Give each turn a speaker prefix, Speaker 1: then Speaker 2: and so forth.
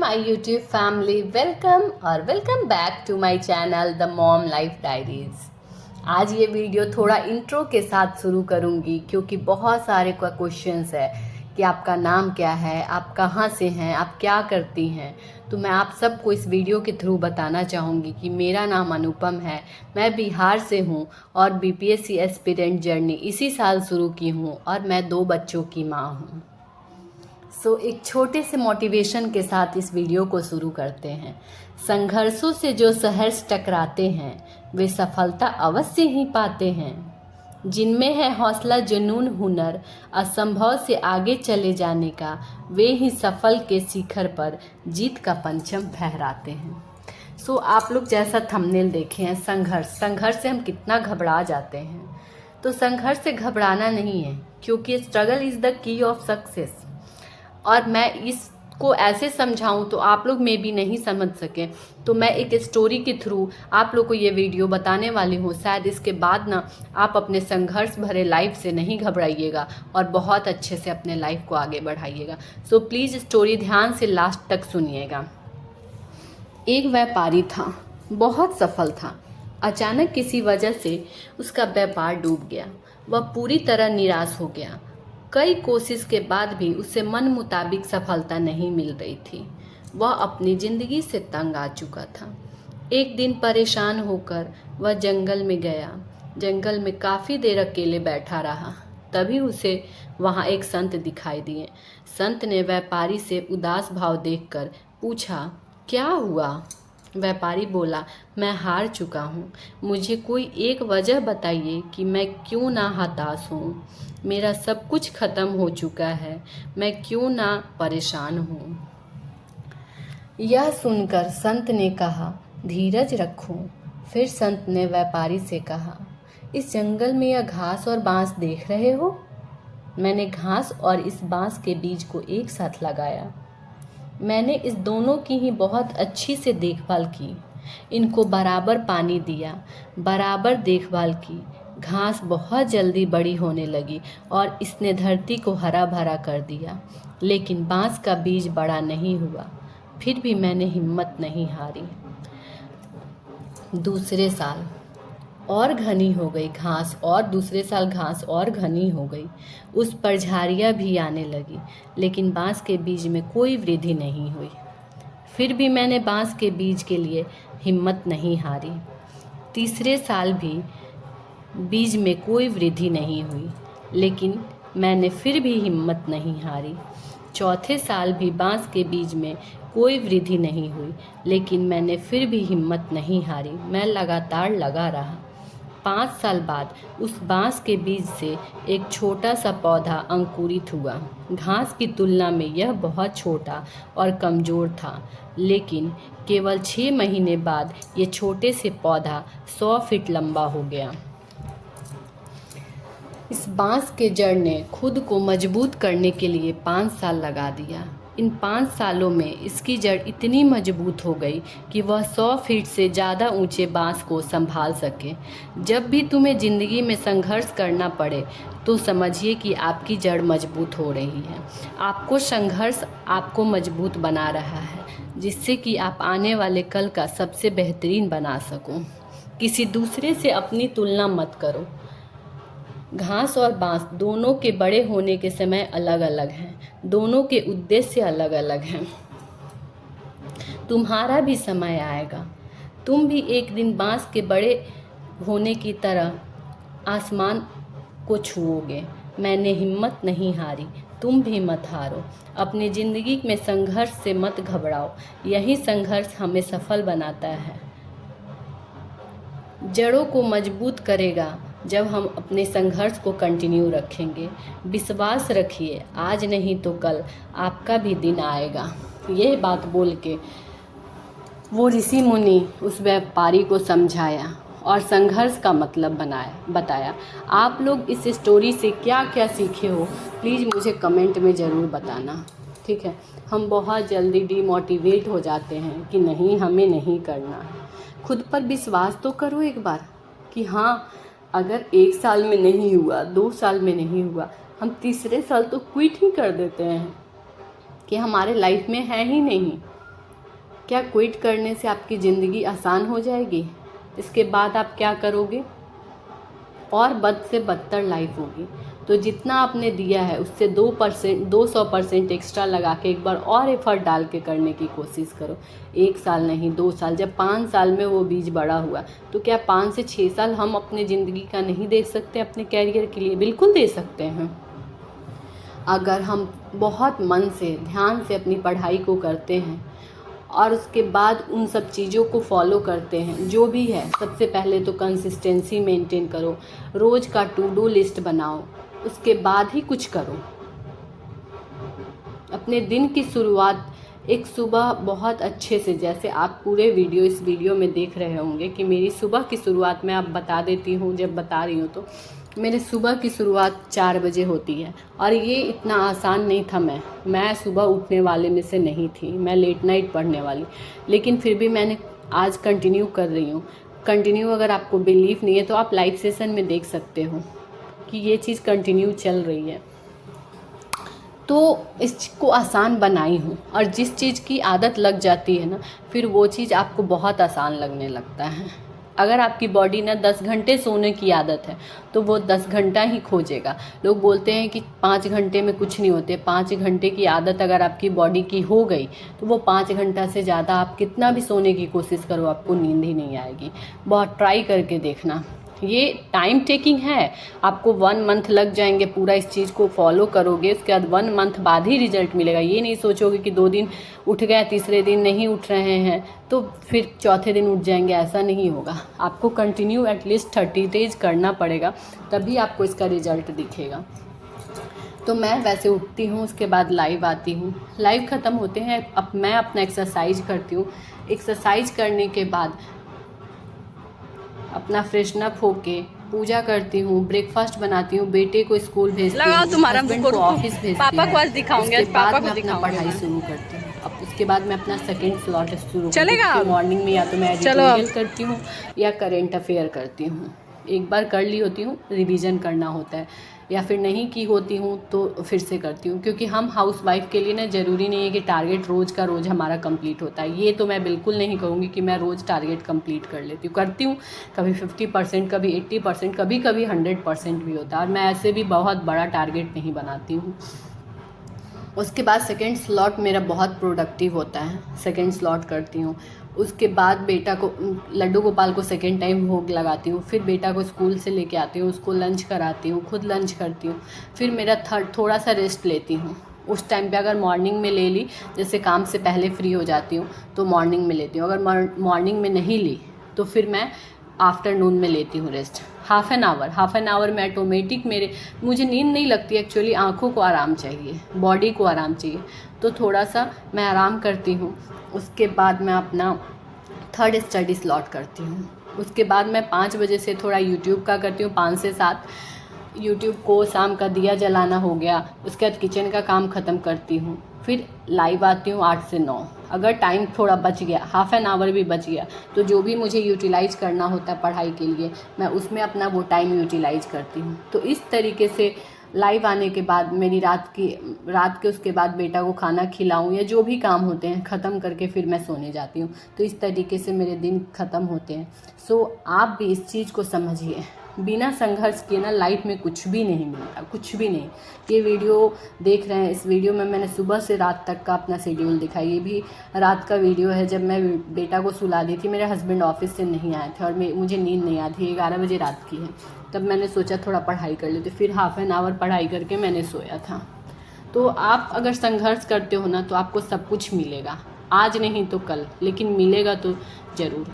Speaker 1: my YouTube family, welcome back to my channel The Mom Life Diaries। आज ये video थोड़ा intro के साथ शुरू करूँगी क्योंकि बहुत सारे क्वेश्चंस है कि आपका नाम क्या है, आप कहाँ से हैं, आप क्या करती हैं। तो मैं आप सबको इस वीडियो के थ्रू बताना चाहूँगी कि मेरा नाम अनुपम है, मैं बिहार से हूँ और बीपीएससी एस्पिरेंट जर्नी इसी साल शुरू की हूँ और मैं 2 बच्चों की माँ हूँ। एक छोटे से मोटिवेशन के साथ इस वीडियो को शुरू करते हैं। संघर्षों से जो सहर्ष टकराते हैं वे सफलता अवश्य ही पाते हैं। जिनमें है हौसला, जुनून, हुनर, असंभव से आगे चले जाने का, वे ही सफल के शिखर पर जीत का परचम फहराते हैं। आप लोग जैसा थंबनेल देखे हैं, संघर्ष से हम कितना घबरा जाते हैं। तो संघर्ष से घबराना नहीं है क्योंकि struggle is the key of success. और मैं इसको ऐसे समझाऊं तो आप लोग में भी नहीं समझ सके, तो मैं एक स्टोरी के थ्रू आप लोग को ये वीडियो बताने वाली हूँ। शायद इसके बाद ना आप अपने संघर्ष भरे लाइफ से नहीं घबराइएगा और बहुत अच्छे से अपने लाइफ को आगे बढ़ाइएगा। प्लीज़ स्टोरी ध्यान से लास्ट तक सुनिएगा। एक व्यापारी था, बहुत सफल था। अचानक किसी वजह से उसका व्यापार डूब गया। वह पूरी तरह निराश हो गया। कई कोशिश के बाद भी उसे मन मुताबिक सफलता नहीं मिल रही थी। वह अपनी जिंदगी से तंग आ चुका था। एक दिन परेशान होकर वह जंगल में गया। जंगल में काफ़ी देर अकेले बैठा रहा। तभी उसे वहाँ एक संत दिखाई दिए। संत ने व्यापारी से उदास भाव देखकर पूछा, क्या हुआ? व्यापारी बोला, मैं हार चुका हूँ। मुझे कोई एक वजह बताइए कि मैं क्यों ना हताश हूँ। मेरा सब कुछ खत्म हो चुका है, मैं क्यों ना परेशान हूँ। यह सुनकर संत ने कहा, धीरज रखो। फिर संत ने व्यापारी से कहा, इस जंगल में यह घास और बांस देख रहे हो? मैंने घास और इस बांस के बीज को एक साथ लगाया। मैंने इस दोनों की ही बहुत अच्छी से देखभाल की। इनको बराबर पानी दिया, बराबर देखभाल की। घास बहुत जल्दी बड़ी होने लगी और इसने धरती को हरा भरा कर दिया। लेकिन बांस का बीज बड़ा नहीं हुआ। फिर भी मैंने हिम्मत नहीं हारी। दूसरे साल और घनी हो गई घास, और दूसरे साल घास और घनी हो गई। उस पर झाड़ियाँ भी आने लगी, लेकिन बांस के बीज में कोई वृद्धि नहीं हुई। फिर भी मैंने बांस के बीज के लिए हिम्मत नहीं हारी। तीसरे साल भी बीज में कोई वृद्धि नहीं हुई, लेकिन मैंने फिर भी हिम्मत नहीं हारी। चौथे साल भी बांस के बीज में कोई वृद्धि नहीं हुई, लेकिन मैंने फिर भी हिम्मत नहीं हारी। मैं लगातार लगा रहा। 5 साल बाद उस बांस के बीज से एक छोटा सा पौधा अंकुरित हुआ। घास की तुलना में यह बहुत छोटा और कमज़ोर था, लेकिन केवल 6 महीने बाद ये छोटे से पौधा 100 फीट लंबा हो गया। इस बांस के जड़ ने खुद को मजबूत करने के लिए 5 साल लगा दिया। इन 5 सालों में इसकी जड़ इतनी मजबूत हो गई कि वह 100 फीट से ज़्यादा ऊंचे बांस को संभाल सके। जब भी तुम्हें ज़िंदगी में संघर्ष करना पड़े तो समझिए कि आपकी जड़ मजबूत हो रही है। आपको संघर्ष आपको मजबूत बना रहा है, जिससे कि आप आने वाले कल का सबसे बेहतरीन बना सको। किसी दूसरे से अपनी तुलना मत करो। घास और बांस दोनों के बड़े होने के समय अलग अलग हैं, दोनों के उद्देश्य अलग अलग हैं। तुम्हारा भी समय आएगा, तुम भी एक दिन बांस के बड़े होने की तरह आसमान को छुओगे। मैंने हिम्मत नहीं हारी, तुम भी मत हारो। अपनी ज़िंदगी में संघर्ष से मत घबराओ, यही संघर्ष हमें सफल बनाता है। जड़ों को मजबूत करेगा जब हम अपने संघर्ष को कंटिन्यू रखेंगे। विश्वास रखिए, आज नहीं तो कल आपका भी दिन आएगा। यह बात बोल के वो ऋषि मुनि उस व्यापारी को समझाया और संघर्ष का मतलब बताया। आप लोग इस स्टोरी से क्या क्या सीखे हो, प्लीज़ मुझे कमेंट में ज़रूर बताना, ठीक है। हम बहुत जल्दी डिमोटिवेट हो जाते हैं कि नहीं, हमें नहीं करना है। खुद पर विश्वास तो करो एक बार कि हाँ, अगर 1 साल में नहीं हुआ, 2 साल में नहीं हुआ, हम तीसरे साल तो क्विट ही कर देते हैं कि हमारे लाइफ में है ही नहीं। क्या क्विट करने से आपकी ज़िंदगी आसान हो जाएगी? इसके बाद आप क्या करोगे? और बद से बदतर लाइफ होगी। तो जितना आपने दिया है उससे 200% एक्स्ट्रा लगा के एक बार और एफर्ट डाल के करने की कोशिश करो। 1 साल नहीं, 2 साल, जब 5 साल में वो बीज बड़ा हुआ तो क्या 5 से 6 साल हम अपने ज़िंदगी का नहीं दे सकते अपने कैरियर के लिए? बिल्कुल दे सकते हैं। अगर हम बहुत मन से, ध्यान से अपनी पढ़ाई को करते हैं और उसके बाद उन सब चीज़ों को फॉलो करते हैं, जो भी है, सबसे पहले तो कंसिस्टेंसी मेंटेन करो, रोज़ का टू डू लिस्ट बनाओ, उसके बाद ही कुछ करो। अपने दिन की शुरुआत एक सुबह बहुत अच्छे से, जैसे आप पूरे इस वीडियो में देख रहे होंगे कि मेरी सुबह की शुरुआत मैं आप बता देती हूँ, जब बता रही हूँ तो मेरे सुबह की शुरुआत 4 बजे होती है। और ये इतना आसान नहीं था। मैं सुबह उठने वाले में से नहीं थी, मैं लेट नाइट पढ़ने वाली, लेकिन फिर भी मैंने आज कंटिन्यू कर रही हूँ। कंटिन्यू, अगर आपको बिलीव नहीं है तो आप लाइव सेशन में देख सकते हो कि ये चीज़ कंटिन्यू चल रही है। तो इस चीज़ को आसान बनाई हूँ, और जिस चीज़ की आदत लग जाती है ना, फिर वो चीज़ आपको बहुत आसान लगने लगता है। अगर आपकी बॉडी ना 10 घंटे सोने की आदत है तो वो 10 घंटा ही खोजेगा। लोग बोलते हैं कि 5 घंटे में कुछ नहीं होते। 5 घंटे की आदत अगर आपकी बॉडी की हो गई तो वो 5 घंटा से ज़्यादा आप कितना भी सोने की कोशिश करो, आपको नींद ही नहीं आएगी। बहुत ट्राई करके देखना। ये टाइम टेकिंग है। आपको 1 मंथ लग जाएंगे, पूरा इस चीज़ को फॉलो करोगे, उसके बाद 1 मंथ बाद ही रिजल्ट मिलेगा। ये नहीं सोचोगे कि 2 दिन उठ गए, तीसरे दिन नहीं उठ रहे हैं तो फिर चौथे दिन उठ जाएंगे, ऐसा नहीं होगा। आपको कंटिन्यू एटलीस्ट 30 डेज करना पड़ेगा, तभी आपको इसका रिजल्ट दिखेगा। तो मैं वैसे उठती हूँ, उसके बाद लाइव आती हूँ। लाइव ख़त्म होते हैं, अब मैं अपना एक्सरसाइज करती हूँ। एक्सरसाइज करने के बाद अपना फ्रेशन अप होके पूजा करती हूँ, ब्रेकफास्ट बनाती हूँ, बेटे को स्कूल भेजती हूँ, हस्बैंड को ऑफिस भेजती हूँ। पापा को आज दिखाऊंगे, उसके बाद मैं अपना पढ़ाई शुरू करती हूँ। अब उसके बाद मैं अपना सेकंड स्लॉट शुरू करती हूँ। मॉर्निंग में या तो मैं एडिटोरियल करती हूँ या करेंट अफेयर करती हूँ। एक बार कर ली होती हूँ, रिवीजन करना होता है, या फिर नहीं की होती हूँ तो फिर से करती हूँ। क्योंकि हम हाउस वाइफ के लिए ना ज़रूरी नहीं है कि टारगेट रोज़ का रोज़ हमारा कंप्लीट होता है। ये तो मैं बिल्कुल नहीं कहूँगी कि मैं रोज़ टारगेट कंप्लीट कर लेती हूँ। करती हूँ, कभी 50%, कभी 80%, कभी कभी 100% भी होता है। और मैं ऐसे भी बहुत बड़ा टारगेट नहीं बनाती हूँ। उसके बाद सेकंड स्लॉट मेरा बहुत प्रोडक्टिव होता है, सेकंड स्लॉट करती हूँ। उसके बाद बेटा को, लड्डू गोपाल को सेकंड टाइम भोग लगाती हूँ। फिर बेटा को स्कूल से लेके आती हूँ, उसको लंच कराती हूँ, खुद लंच करती हूँ। फिर मेरा थोड़ा सा रेस्ट लेती हूँ। उस टाइम पे अगर मॉर्निंग में ले ली, जैसे काम से पहले फ्री हो जाती हूँ तो मॉर्निंग में लेती हूँ। अगर मॉर्निंग में नहीं ली तो फिर मैं आफ्टरनून में लेती हूँ रेस्ट। हाफ़ एन आवर में ऑटोमेटिक मुझे नींद नहीं लगती एक्चुअली, आँखों को आराम चाहिए, बॉडी को आराम चाहिए, तो थोड़ा सा मैं आराम करती हूँ। उसके बाद मैं अपना थर्ड स्टडी स्लॉट करती हूँ। उसके बाद मैं 5 बजे से थोड़ा यूट्यूब का करती हूँ, 5 से 7 यूट्यूब को, शाम का दिया जलाना हो गया। उसके बाद किचन का काम ख़त्म करती हूँ। फिर लाइव आती हूँ 8 से 9। अगर टाइम थोड़ा बच गया, हाफ़ एन आवर भी बच गया, तो जो भी मुझे यूटिलाइज़ करना होता है पढ़ाई के लिए, मैं उसमें अपना वो टाइम यूटिलाइज़ करती हूँ। तो इस तरीके से लाइव आने के बाद मेरी रात के उसके बाद बेटा को खाना खिलाऊं या जो भी काम होते हैं ख़त्म करके फिर मैं सोने जाती हूँ। तो इस तरीके से मेरे दिन ख़त्म होते हैं। सो आप भी इस चीज़ को समझिए, बिना संघर्ष किए ना लाइफ में कुछ भी नहीं मिलता, कुछ भी नहीं। ये वीडियो देख रहे हैं, इस वीडियो में मैंने सुबह से रात तक का अपना शेड्यूल दिखाया। ये भी रात का वीडियो है, जब मैं बेटा को सुला दी थी, मेरे हस्बैंड ऑफिस से नहीं आए थे और मुझे नींद नहीं आई थी, 11 बजे रात की है। तब मैंने सोचा थोड़ा पढ़ाई कर लेती, फिर हाफ़ एन आवर पढ़ाई करके मैंने सोया था। तो आप अगर संघर्ष करते हो ना तो आपको सब कुछ मिलेगा, आज नहीं तो कल, लेकिन मिलेगा तो ज़रूर।